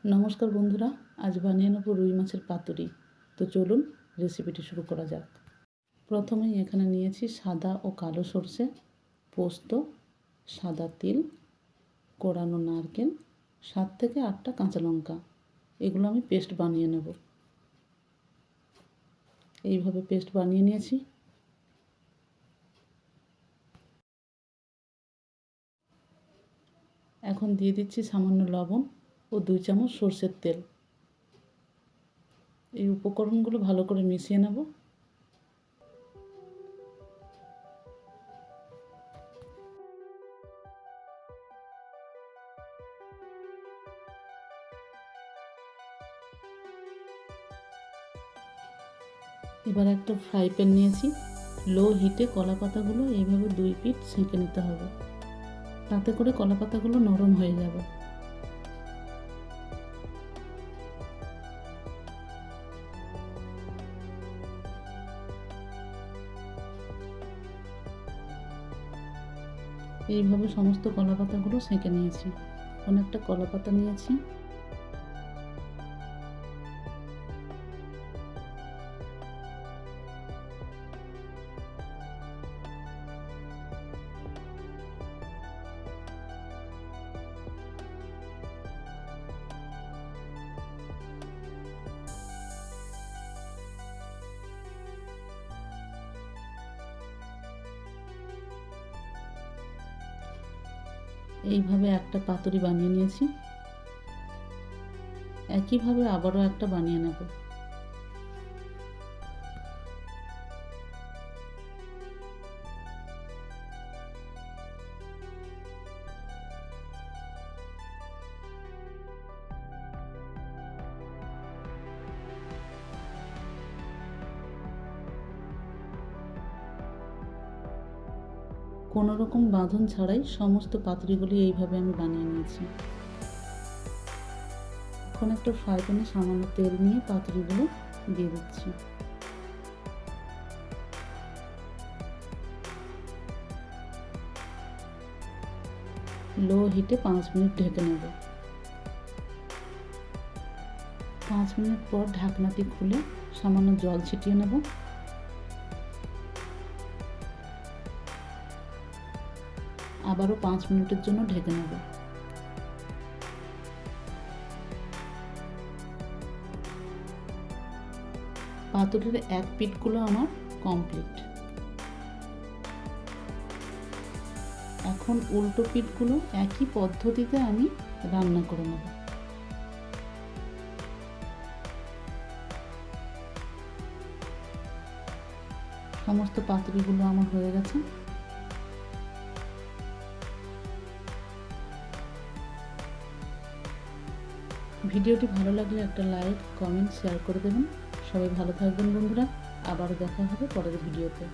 নমস্কার বন্ধুরা, আজ বানিয়ে নেব রুই মাছের পাতুরি। তো চলুন রেসিপিটি শুরু করা যাক। প্রথমেই এখানে নিয়েছি সাদা ও কালো সরষে, পোস্ত, সাদা তিল, কোড়ানো নারকেল, 7 থেকে 8টা কাঁচা লঙ্কা। এগুলো আমি পেস্ট বানিয়ে নেব। এইভাবে পেস্ট বানিয়ে নিয়েছি। এখন দিয়ে দিচ্ছি সামান্য লবণ ও 2 চামচ সরষের তেল। এই উপকরণগুলো ভালো করে মিশিয়ে নেব। এবার একটা ফ্রাই প্যান নিয়েছি। লো হিটে কলা পাতাগুলো এইভাবে 2 পিঠ সেঁকে নিতে হবে, তাতে করে কলা পাতাগুলো নরম হয়ে যাবে। এইভাবে সমস্ত কলা পাতাগুলো সেঁকে নিয়েছি। অনেকটা কলা পাতা নিয়েছি। এইভাবে একটা পাতুরি বানিয়ে নিয়েছি। একইভাবে আবারও একটা বানিয়ে নেব। কোনো রকম বাঁধন ছাড়াই সমস্ত পাতুরিগুলি এইভাবে আমি বানিয়ে নিয়েছি। এখন একটা ফ্রাই প্যানে সামান্য তেল নিয়ে পাতুরিগুলো দিয়ে দিচ্ছি। লো হিটে 5 মিনিট ঢেকে নেব। 5 মিনিট পর ঢাকনাটি খুলে সামান্য জল ছিটিয়ে নেব। আবারও 5 মিনিটের জন্য ঢেকে নেব। পাতুরির এক পিঠগুলো আমার কমপ্লিট। এখন উল্টো পিঠগুলো একই পদ্ধতিতে আমি রান্না করে নেব। সমস্ত পাতুরিগুলো আমার হয়ে গেছে। ভিডিওটি ভালো লাগলে একটা লাইক, কমেন্ট, শেয়ার করে দেবেন। সবাই ভালো থাকবেন বন্ধুরা। আবার দেখা হবে পরের ভিডিওতে।